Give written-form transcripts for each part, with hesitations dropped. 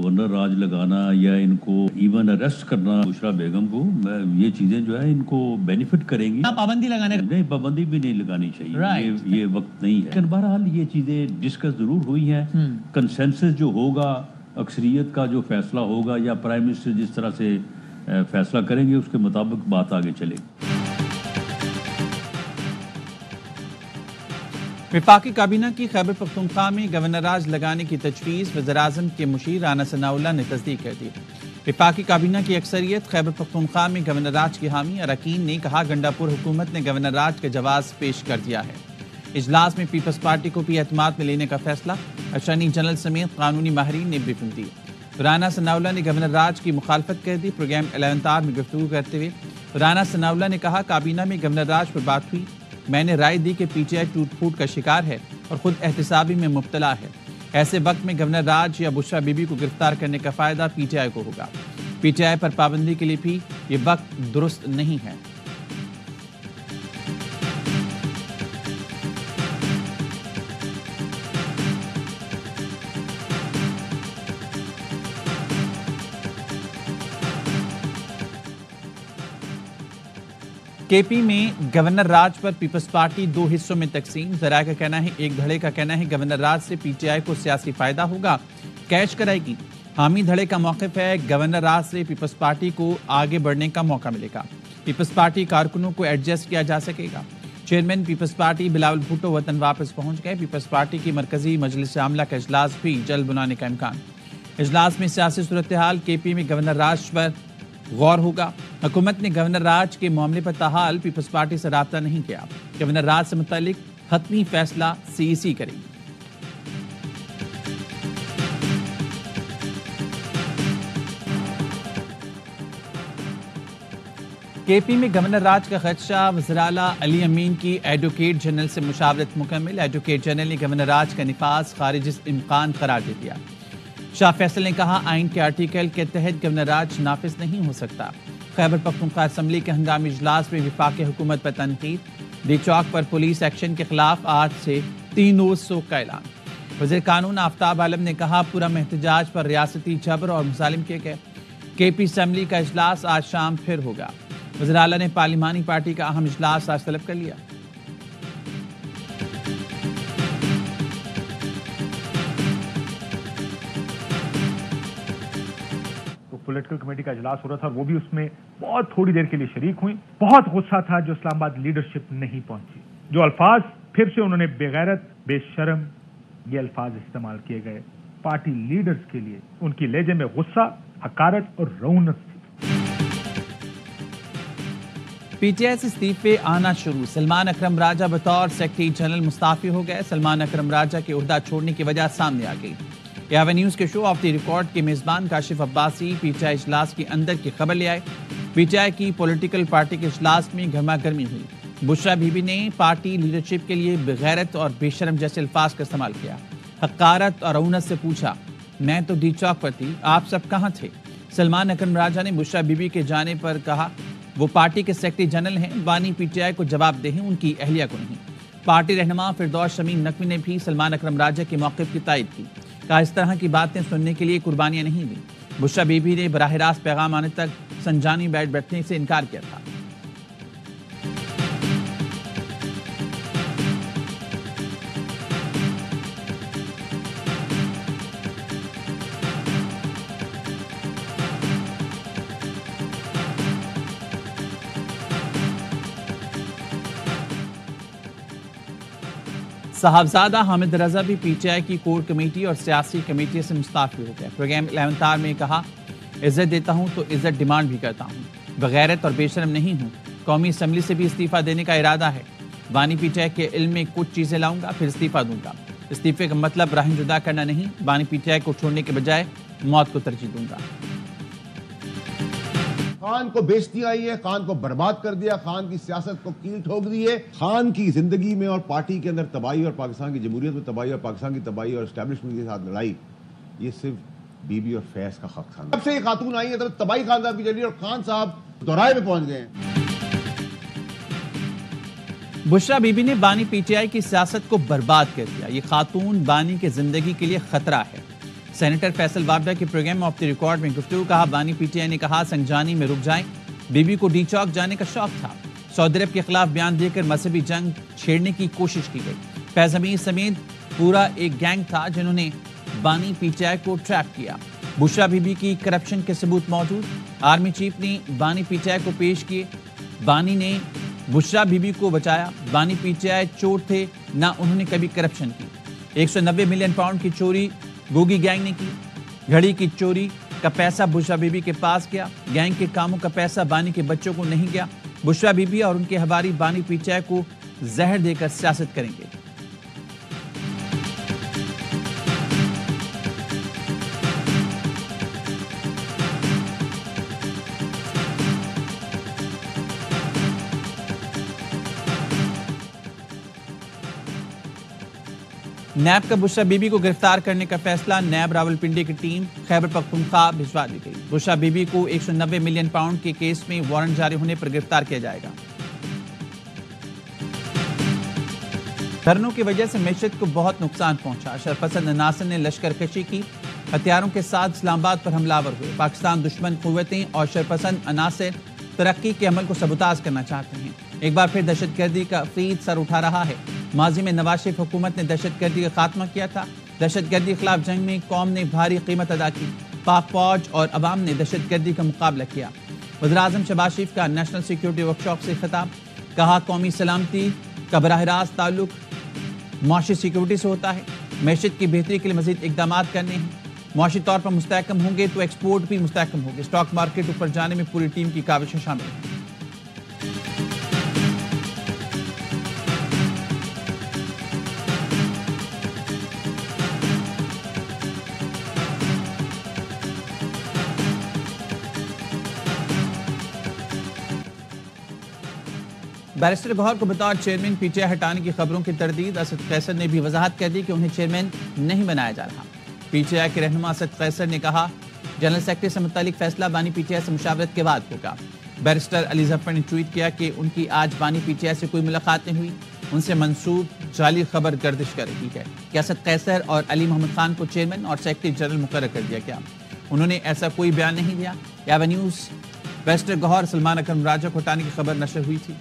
Governor राज लगाना या इनको इवन अरेस्ट करना बुशरा बेगम को, ये चीजें जो है इनको बेनिफिट करेंगी। पाबंदी लगाने नहीं, पाबंदी भी नहीं लगानी चाहिए, ये वक्त नहीं है। लेकिन बहरहाल ये चीजें डिस्कस जरूर हुई हैं। कंसेंसस जो होगा, अक्सरियत का जो फैसला होगा या प्राइम मिनिस्टर जिस तरह से फैसला करेंगे उसके मुताबिक बात आगे चलेगी। वफाकी काबीना की खैबर पख्तूनख्वा में गवर्नर राज लगाने की तजवीज़ वज़ीर-ए-आज़म के मुशीर राना सनाउल्लाह ने तस्दीक कर दी। वफाकी काबीना की अक्सरियत खैबर पख्तूनख्वा में गवर्नर राज की हामी अरकान ने कहा, गंडापुर हुकूमत ने गवर्नर राज का जवाब पेश कर दिया है। इजलास में पीपल्स पार्टी को भी एतमाद में लेने का फैसला। अटॉर्नी जनरल समेत कानूनी माहिरीन ने ब्रीफिंग दी। राना सनाउल्लाह ने गवर्नर राज की मुखालफत कर दी। प्रोग्राम एलेवेंथ आवर में गुफ्तगू करते हुए राना सनाउल्लाह ने कहा, काबीना में गवर्नर राज पर बात हुई, मैंने राय दी कि पीटीआई टूट फूट का शिकार है और खुद एहतसाबी में मुब्तला है। ऐसे वक्त में गवर्नर राज या बुशरा बीबी को गिरफ्तार करने का फायदा पीटीआई को होगा। पीटीआई पर पाबंदी के लिए भी ये वक्त दुरुस्त नहीं है। केपी में गवर्नर राज पर पीपल्स पार्टी दो हिस्सों में तकसीम। जराये का कहना है, एक धड़े का कहना है गवर्नर राज से पीटीआई को सियासी फायदा होगा, कैश कराएगी। हामी धड़े का मौक़िफ़ है, गवर्नर राज से पीपल्स पार्टी को आगे बढ़ने का मौका मिलेगा। पीपल्स पार्टी कारकुनों को एडजस्ट किया जा सकेगा। चेयरमैन पीपल्स पार्टी बिलावल भुट्टो वतन वापस पहुंच गए। पीपल्स पार्टी की मरकजी मजलिस आमला का इजलास भी जल्द बुलाने का इम्कान। इजलास में सियासी सूरत हाल, केपी में गवर्नर राज पर गौर होगा। हुकूमत ने गवर्नर राज के मामले पर ताहाल पीपल्स पार्टी से राब्ता नहीं किया। गवर्नर राज से मुतालिक हतमी फैसला सीईसी करेगी। केपी में गवर्नर राज का खदशा। वज़ीर-ए-आला अली अमीन की एडवोकेट जनरल से मुशावरत मुकम्मल। एडवोकेट जनरल ने गवर्नर राज का निफाज खारिज इम्कान करार दे दिया। शाह फैसल ने कहा, आइन के आर्टिकल के तहत गवर्नर राज नाफिज नहीं हो सकता। खैबर पख्तूनख्वा असम्बली के हंगामी इजलास में वफाकी हुकूमत पर तनकीद। डी चौक पर पुलिस एक्शन के खिलाफ आज से 3 रोज शोक का ऐलान। वज़ीर कानून आफ्ताब आलम ने कहा, पूरा एहतजाज पर रियासती जबर और मुसालिम किए गए। केपी असम्बली का इजलास आज शाम फिर होगा। वज़ीर आला ने पार्लिमानी पार्टी का अहम इजलास आज तलब कर लिया। पॉलिटिकल कमेटी का इजलास हो रहा था और वो भी उसमें बहुत थोड़ी देर के लिए शरीक हुई। बहुत गुस्सा था जो इस्लामाबाद लीडरशिप नहीं पहुंची। जो अल्फाज फिर से उन्होंने बेगैरत, बेशर्म, ये अल्फाज इस्तेमाल किए गए पार्टी लीडर्स के लिए। उनकी लहजे में गुस्सा, हकारत और रौनक थी। पीटीआई से इस्तीफे आना शुरू। सलमान अकरम राजा बतौर सेक्रेटरी जनरल मुस्ताफी हो गए। सलमान अकरम राजा के ओहदा छोड़ने की वजह सामने आ गई। यावा न्यूज के शो ऑफ द रिकॉर्ड के मेजबान काशिफ अब्बासी पीटीआई इजलास के अंदर की खबर ले आए। पीटीआई की पॉलिटिकल पार्टी के इजलास में गर्मा गर्मी हुई। बुशरा बीबी ने पार्टी लीडरशिप के लिए बेगैरत और बेशरम जैसे अल्फाज का इस्तेमाल किया। हकारत और रौनक से पूछा, मैं तो डी चौक पर थी, आप सब कहाँ थे। सलमान अकरम राजा ने बुशरा बीबी के जाने पर कहा, वो पार्टी के सेक्रेटरी जनरल हैं, बानी पीटीआई को जवाब दे, उनकी अहलिया को नहीं। पार्टी रहनुमा फिरदौस शमीम नकवी ने भी सलमान अकरम राजा के मौक़िफ़ की तायद की। कहा, इस तरह की बातें सुनने के लिए कुर्बानियां नहीं दी। बुशरा बीबी ने बराह रास्त पैगाम आने तक संजानी बैठने से इनकार किया था। साहबजादा हामिद रजा भी पीटीआई की कोर कमेटी और सियासी कमेटी से मुस्ताफी हो गए। प्रोग्राम 11th आवर में कहा, इज्जत देता हूं तो इज्जत डिमांड भी करता हूं, बगैरत और बेशरम नहीं हूं। कौमी असम्बली से भी इस्तीफा देने का इरादा है। बानी पीटीआई के इल्म में कुछ चीजें लाऊंगा, फिर इस्तीफा दूंगा। इस्तीफे का मतलब राह जुदा करना नहीं, बानी पीटीआई को छोड़ने के बजाय मौत को तरजीह दूंगा। खान को बेइज्जती आई है, खान को बर्बाद कर दिया, खान की सियासत को कील ठोक दी है। खान की जिंदगी में और पार्टी के अंदर तबाही और पाकिस्तान की जमहूरियत में तबाही और पाकिस्तान की तबाही और एस्टैब्लिशमेंट के साथ लड़ाई, ये सिर्फ बीबी और फैज का हक था। जब से ये खातून आई है तो तबाही खानदान की चली और खान साहब दोराए में पहुंच गए हैं। बुशरा बीबी ने बानी पीटीआई की सियासत को बर्बाद कर दिया। ये खातून बानी के जिंदगी के लिए खतरा है। سینیٹر فیصل وابڈا کے پروگرام آف دی ریکارڈ میں گفتگو کہا بانی پی ٹی آئی نے کہا سنجانی میں رک جائیں، بیوی کو ڈی چوک جانے کا شوق تھا، سعودی عرب کے خلاف بیان دے کر مذہبی جنگ چھیڑنے کی کوشش کی گئی، فیض حمید سمیت پورا ایک گینگ تھا جنہوں نے بانی پی ٹی آئی کو ٹریپ کیا، بشرا بی بی کی کرپشن کے ثبوت موجود، آرمی چیف نے بانی پی ٹی آئی کو پیش کیے، بانی نے بشرا بی بی کو بچایا، بانی پی ٹی آئی چور تھے نہ انہوں نے کبھی کرپشن کی، 190 ملین پاؤنڈ کی چوری گوگی گینگ نے کی، گھڑی کی چوری کا پیسہ بشرا بی بی کے پاس گیا، گینگ کے کاموں کا پیسہ بانی کے بچوں کو نہیں گیا، بشرا بی بی اور ان کے حواری بانی پی ٹی آئی کو زہر دے کر سیاست کریں گے۔ نیب کا بشرا بی بی کو گرفتار کرنے کا فیصلہ، نیب راولپنڈی کی ٹیم خیبر پختونخوا بھجوا دی گئی، بشرا بی بی کو 190 ملین پاؤنڈ کے کیس میں وارنٹ جاری ہونے پر گرفتار کیا جائے گا۔ دھرنوں کی وجہ سے معیشت کو بہت نقصان پہنچا، شرپسند عناصر نے لشکر کشی کی، ہتھیاروں کے ساتھ اسلام آباد پر حملہ آور ہوئے، پاکستان دشمن قوتیں اور شرپسند عناصر ترقی کے عمل کو سبوتاژ کرنا چاہتے ہیں، ایک بار پھر دہشت گردی کا فریض سر اٹھا رہا ہے، ماضی میں نواز شریف حکومت نے دہشت گردی کا خاتمہ کیا تھا، دہشت گردی کے خلاف جنگ میں قوم نے بھاری قیمت ادا کی، پاک فوج اور عوام نے دہشت گردی کا مقابلہ کیا۔ وزیراعظم شہباز شریف کا نیشنل سیکیورٹی ورکشاپ سے خطاب، کہا قومی سلامتی کا براہ راست تعلق معاشی سیکیورٹی سے ہوتا ہے، معیشت کی بہتری کے لیے مزید اقدامات کرنے ہیں، معاشی طور پر مستحکم ہوں گے تو ایکسپورٹ بھی مستحکم ہوگی، اسٹاک مارکیٹ اوپر جانے میں پوری ٹیم کی کاوشیں شامل ہیں۔ بیرسٹر گوہر کو بطور چیئرمین پی ٹی آئی ہٹانے کی خبروں کی تردید، اسد قیصر نے بھی وضاحت کر دی کہ انہیں چیئرمین نہیں بنایا جا رہا۔ پی ٹی آئی کے رہنما اسد قیصر نے کہا جنرل سیکرٹری سے متعلق فیصلہ بانی پی ٹی آئی سے مشاورت کے بعد ہوگا۔ بیرسٹر علی ظفر نے ٹویٹ کیا کہ ان کی آج بانی پی ٹی آئی سے کوئی ملاقات نہیں ہوئی، ان سے منسوب جعلی خبر گردش کر رہی ہے کہ اسد قیصر اور علی محمد خان کو چیئرمین اور سیکرٹری جنرل مقرر کر دیا گیا، انہوں نے ایسا کوئی بیان نہیں دیا۔ یاوہ نیوز بیرسٹر گوہر سلمان اکرم راجہ کو ہٹانے کی خبر نشر ہوئی تھی۔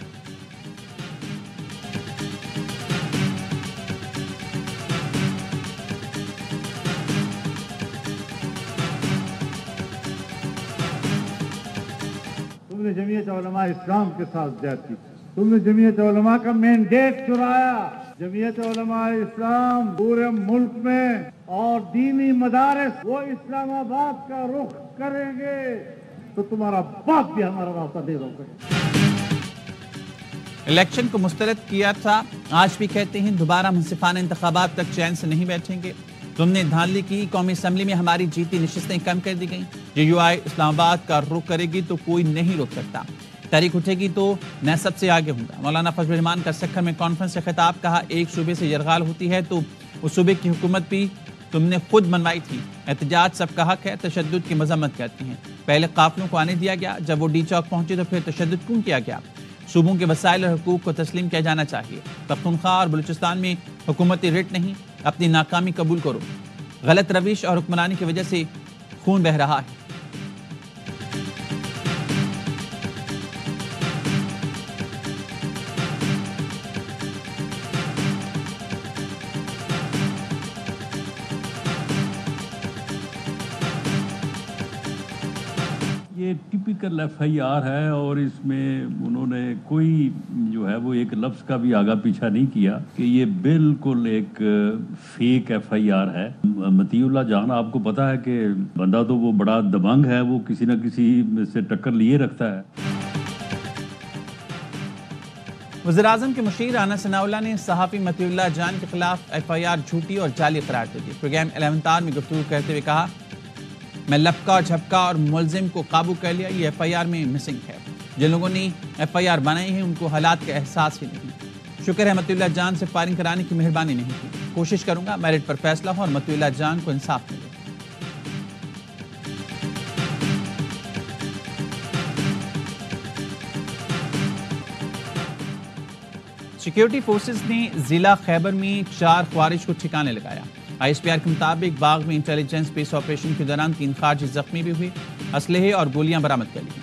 تم نے جمعیت علماء اسلام کے ساتھ زیادتی کی، تم نے جمعیت علماء کا مینڈیٹ چرایا، جمعیت علماء اسلام پورے ملک میں اور دینی مدارس وہ اسلام آباد کا رخ کریں گے تو تمہارا باپ بھی ہمارا راستہ دے دو گے۔ الیکشن کو مسترد کیا تھا، آج بھی کہتے ہیں دوبارہ منصفانہ انتخابات تک چین سے نہیں بیٹھیں گے، تم نے دھاندلی کی، قومی اسمبلی میں ہماری جیتی نشستیں کم کر دی گئیں، جے یو آئی اسلام آباد کا رخ کرے گی تو کوئی نہیں روک سکتا، تحریک اٹھے گی تو میں سب سے آگے ہوں گا۔ مولانا فضل الرحمان کا سکھر میں کانفرنس سے خطاب، کہا ایک صوبے سے یرغال ہوتی ہے تو اس صوبے کی حکومت بھی تم نے خود منوائی تھی، احتجاج سب کا حق ہے، تشدد کی مذمت کرتے ہیں، پہلے قافلوں کو آنے دیا گیا، جب وہ ڈی چوک پہنچے تو پھر تشدد کیوں کیا گیا؟ صوبوں کے وسائل اور حقوق کو تسلیم کیا جانا چاہیے، پختونخوا اور بلوچستان میں حکومتی رٹ نہیں، اپنی ناکامی قبول کرو، غلط روش اور حکمرانی کی وجہ سے خون بہہ رہا ہے۔ یہ ٹپیکل ایف آئی آر ہے اور اس میں انہوں نے کوئی جو ہے وہ ایک لفظ کا بھی آگا پیچھا نہیں کیا کہ یہ بالکل ایک فیک ایف آئی آر ہے۔ مطیع اللہ جان آپ کو پتا ہے کہ بندہ تو وہ بڑا دبنگ ہے، وہ کسی نہ کسی سے ٹکر لیے رکھتا ہے۔ وزیراعظم کے مشیر رانا ثناء اللہ نے صحافی مطیع اللہ جان کے خلاف ایف آئی آر جھوٹی اور جعلی قرار دے دی۔ پروگرام 11 آر میں گفتگو کرتے ہوئے کہا میں لپکا جھپکا اور ملزم کو قابو کر لیا، یہ ایف آئی آر میں مسنگ ہے، جن لوگوں نے ایف آئی آر بنائی ہے ان کو حالات کا احساس ہی نہیں۔ شکر ہے مطیع اللہ جان سے فائرنگ کرانے کی مہربانی نہیں کی، کوشش کروں گا میرٹ پر فیصلہ ہو اور مطیع اللہ جان کو انصاف ملے۔ سیکیورٹی فورسز نے ضلع خیبر میں 4 خوارج کو ٹھکانے لگایا۔ ISPR کے مطابق باغ میں انٹیلیجنس بیس آپریشن کے دوران 3 خارجی زخمی بھی ہوئے، اسلحے اور گولیاں برآمد کر لی۔